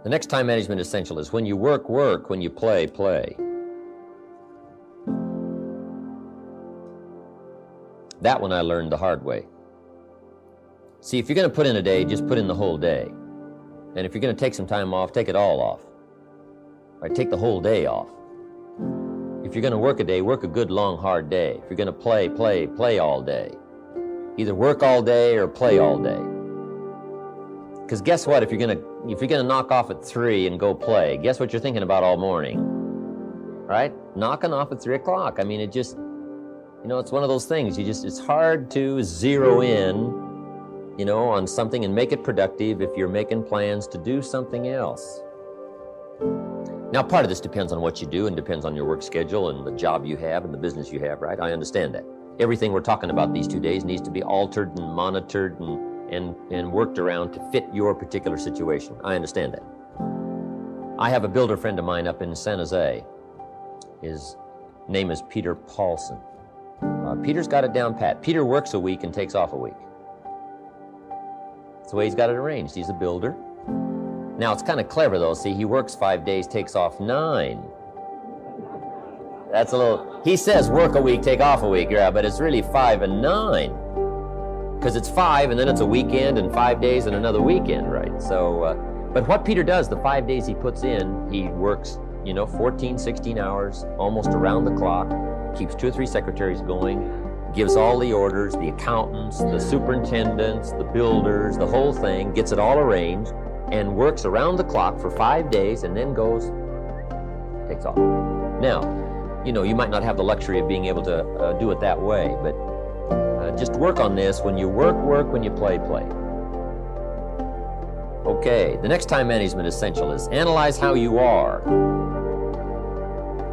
The next time management essential is when you work, work, when you play, play. That one I learned the hard way. See, if you're going to put in a day, just put in the whole day. And if you're going to take some time off, take it all off. Right, take the whole day off. If you're going to work a day, work a good, long, hard day. If you're going to play, play, play all day. Either work all day or play all day. Because guess what? If you're going to knock off at 3 and go play, guess what you're thinking about all morning? Right? Knocking off at 3 o'clock. I mean, it just, it's one of those things. It's hard to zero in, on something and make it productive if you're making plans to do something else. Now, part of this depends on what you do and depends on your work schedule and the job you have and the business you have, right? I understand that. Everything we're talking about these 2 days needs to be altered and monitored and worked around to fit your particular situation. I understand that. I have a builder friend of mine up in San Jose. His name is Peter Paulson. Peter's got it down pat. Peter works a week and takes off a week. That's the way he's got it arranged. He's a builder. Now, it's kind of clever, though. See, he works 5 days, takes off 9. That's a little... He says work a week, take off a week, yeah, but it's really 5 and 9. Because it's 5, and then it's a weekend, and 5 days, and another weekend, right? So, but what Peter does, the 5 days he puts in, he works, 14, 16 hours, almost around the clock, keeps 2 or 3 secretaries going, gives all the orders, the accountants, the superintendents, the builders, the whole thing, gets it all arranged, and works around the clock for 5 days and then goes, takes off. Now, you might not have the luxury of being able to do it that way, but just work on this. When you work, work. When you play, play. Okay, the next time management essential is analyze how you are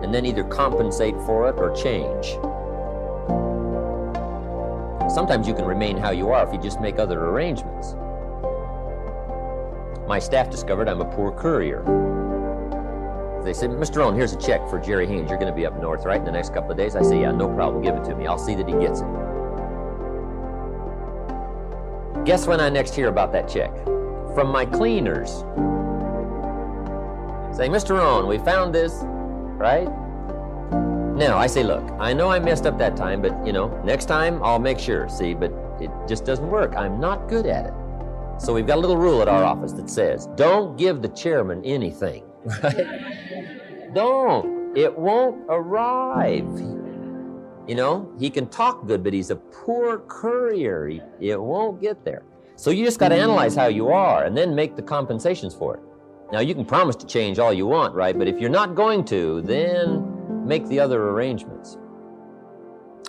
and then either compensate for it or change. Sometimes you can remain how you are if you just make other arrangements. My staff discovered I'm a poor courier. They said, Mr. Rohn, here's a check for Jerry Haynes. You're going to be up north, right, in the next couple of days? I say, yeah, no problem. Give it to me. I'll see that he gets it. Guess when I next hear about that check? From my cleaners. Say, Mr. Rohn, we found this, right? Now, I say, look, I know I messed up that time, but, next time I'll make sure. See, but it just doesn't work. I'm not good at it. So we've got a little rule at our office that says, don't give the chairman anything, right? Don't. It won't arrive. He can talk good, but he's a poor courier. It won't get there. So you just got to analyze how you are and then make the compensations for it. Now, you can promise to change all you want, right? But if you're not going to, then make the other arrangements.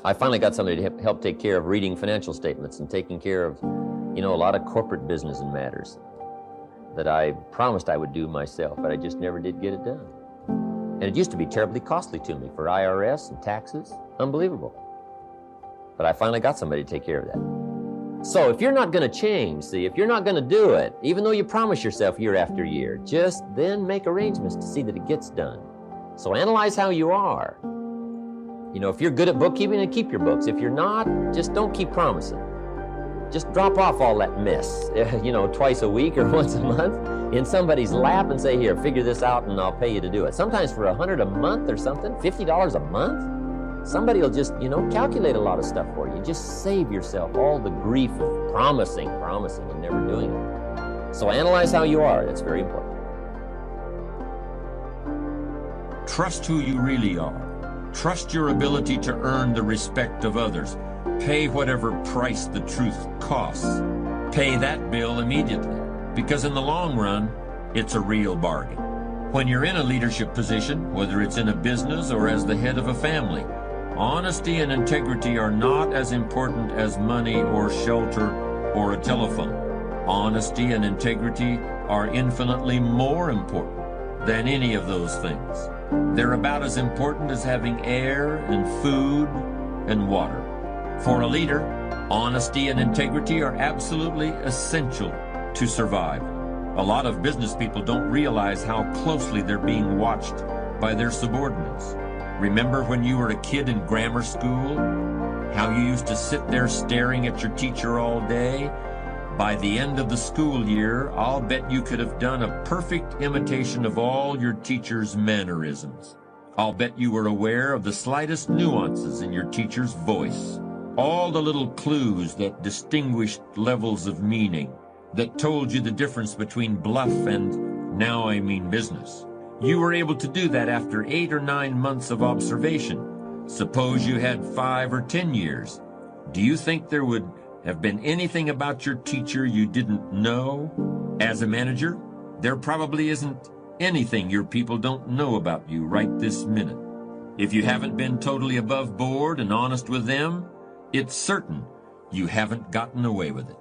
I finally got somebody to help take care of reading financial statements and taking care of a lot of corporate business and matters that I promised I would do myself, but I just never did get it done. And it used to be terribly costly to me for IRS and taxes. Unbelievable. But I finally got somebody to take care of that. So if you're not going to change, if you're not going to do it, even though you promise yourself year after year, just then make arrangements to see that it gets done. So analyze how you are. If you're good at bookkeeping, then keep your books. If you're not, just don't keep promising. Just drop off all that mess, twice a week or once a month in somebody's lap and say, here, figure this out and I'll pay you to do it. Sometimes for $100 a month or something, $50 a month, somebody will just, calculate a lot of stuff for you. Just save yourself all the grief of promising and never doing it. So analyze how you are. That's very important. Trust who you really are. Trust your ability to earn the respect of others. Pay whatever price the truth costs. Pay that bill immediately, because in the long run, it's a real bargain. When you're in a leadership position, whether it's in a business or as the head of a family, honesty and integrity are not as important as money or shelter or a telephone. Honesty and integrity are infinitely more important than any of those things. They're about as important as having air and food and water. For a leader, honesty and integrity are absolutely essential to survive. A lot of business people don't realize how closely they're being watched by their subordinates. Remember when you were a kid in grammar school? How you used to sit there staring at your teacher all day? By the end of the school year, I'll bet you could have done a perfect imitation of all your teacher's mannerisms. I'll bet you were aware of the slightest nuances in your teacher's voice, all the little clues that distinguished levels of meaning, that told you the difference between bluff and now I mean business. You were able to do that after 8 or 9 months of observation. Suppose you had 5 or 10 years. Do you think there would have been anything about your teacher you didn't know? As a manager, there probably isn't anything your people don't know about you right this minute. If you haven't been totally above board and honest with them, it's certain you haven't gotten away with it.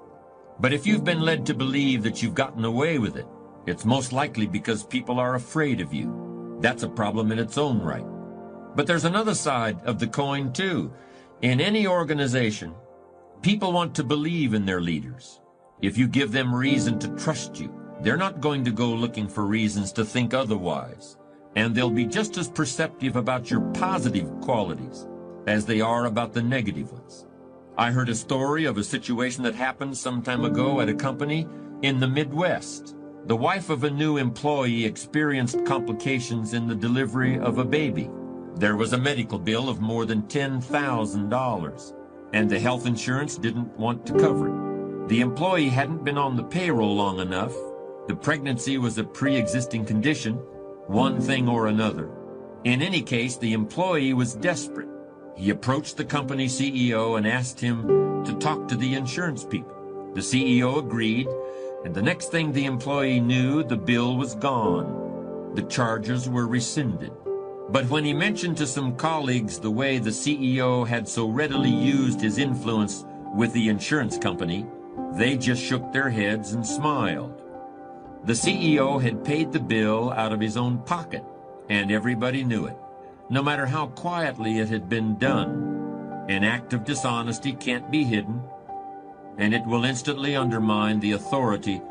But if you've been led to believe that you've gotten away with it, it's most likely because people are afraid of you. That's a problem in its own right. But there's another side of the coin too. In any organization, people want to believe in their leaders. If you give them reason to trust you, they're not going to go looking for reasons to think otherwise. And they'll be just as perceptive about your positive qualities as they are about the negative ones. I heard a story of a situation that happened some time ago at a company in the Midwest. The wife of a new employee experienced complications in the delivery of a baby. There was a medical bill of more than $10,000, and the health insurance didn't want to cover it. The employee hadn't been on the payroll long enough. The pregnancy was a pre-existing condition, one thing or another. In any case, the employee was desperate. He approached the company CEO and asked him to talk to the insurance people. The CEO agreed, and the next thing the employee knew, the bill was gone. The charges were rescinded. But when he mentioned to some colleagues the way the CEO had so readily used his influence with the insurance company, they just shook their heads and smiled. The CEO had paid the bill out of his own pocket, and everybody knew it. No matter how quietly it had been done, an act of dishonesty can't be hidden, and it will instantly undermine the authority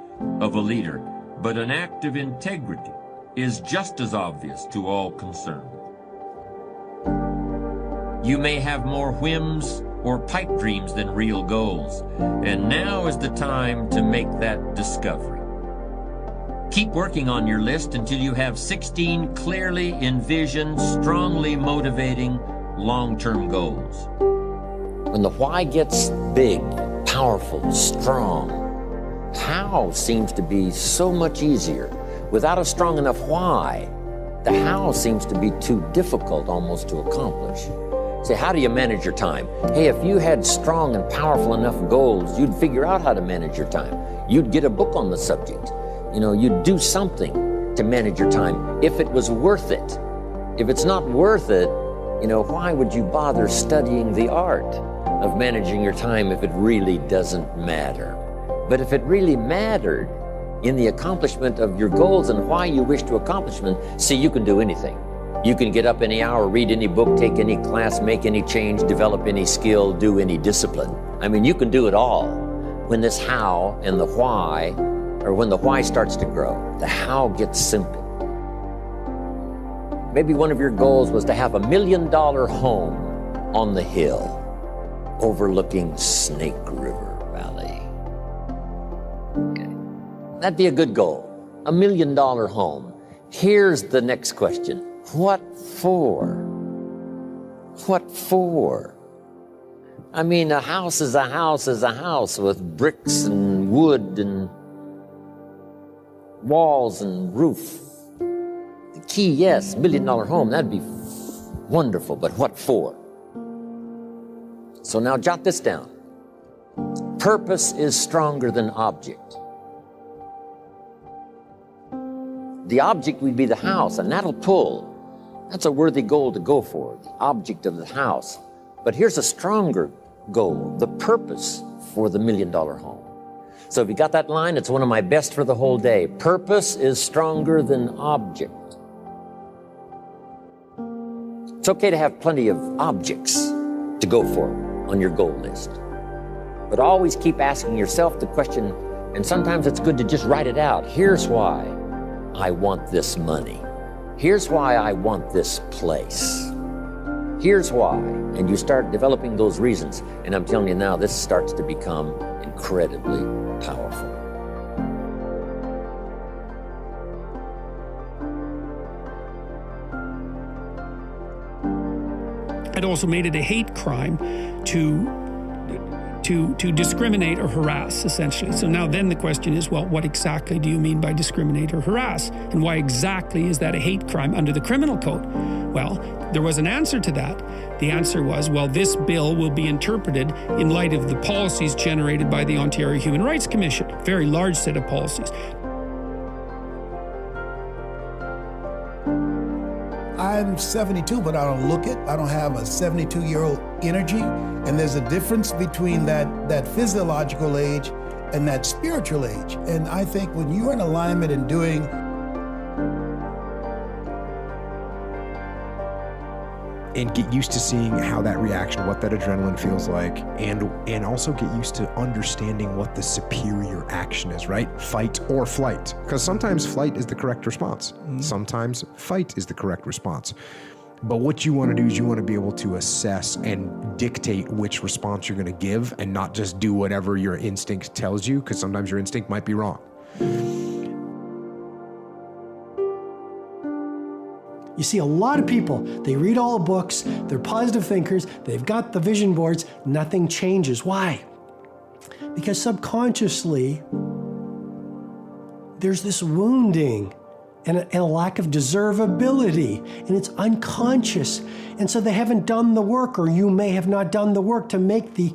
of a leader. But an act of integrity is just as obvious to all concerned. You may have more whims or pipe dreams than real goals, and now is the time to make that discovery. Keep working on your list until you have 16 clearly envisioned, strongly motivating, long-term goals. When the why gets big, powerful, strong, how seems to be so much easier. Without a strong enough why, the how seems to be too difficult almost to accomplish. Say, how do you manage your time? Hey, if you had strong and powerful enough goals, you'd figure out how to manage your time. You'd get a book on the subject. You'd do something to manage your time if it was worth it. If it's not worth it, why would you bother studying the art of managing your time if it really doesn't matter? But if it really mattered in the accomplishment of your goals and why you wish to accomplish them, see, you can do anything. You can get up any hour, read any book, take any class, make any change, develop any skill, do any discipline. You can do it all when this how and the why, or when the why starts to grow. The how gets simple. Maybe one of your goals was to have $1 million home on the hill overlooking Snake River Valley. Okay. That'd be a good goal. $1 million home. Here's the next question. What for? What for? A house is a house is a house with bricks and wood and walls and roof. The key, yes, $1 million home, that'd be wonderful, but what for? So now jot this down. Purpose is stronger than object. The object would be the house, and that'll pull. That's a worthy goal to go for, the object of the house. But here's a stronger goal, the purpose for the $1 million home. So if you got that line, it's one of my best for the whole day. Purpose is stronger than object. It's okay to have plenty of objects to go for on your goal list. But always keep asking yourself the question, and sometimes it's good to just write it out. Here's why I want this money. Here's why I want this place. Here's why. And you start developing those reasons. And I'm telling you now, this starts to become incredibly powerful. It also made it a hate crime to discriminate or harass, essentially. So now then the question is, well, what exactly do you mean by discriminate or harass? And why exactly is that a hate crime under the criminal code? Well, there was an answer to that. The answer was, well, this bill will be interpreted in light of the policies generated by the Ontario Human Rights Commission, a very large set of policies. I'm 72, but I don't look it. I don't have a 72-year-old energy. And there's a difference between that physiological age and that spiritual age. And I think when you're in alignment and doing and get used to seeing how that reaction, what that adrenaline feels like, and also get used to understanding what the superior action is, right? Fight or flight. Because sometimes flight is the correct response. Sometimes fight is the correct response. But what you want to do is you want to be able to assess and dictate which response you're going to give and not just do whatever your instinct tells you, because sometimes your instinct might be wrong. You see a lot of people, they read all the books, they're positive thinkers, they've got the vision boards, nothing changes. Why? Because subconsciously, there's this wounding and a lack of deservability, and it's unconscious. And so they haven't done the work, or you may have not done the work to make the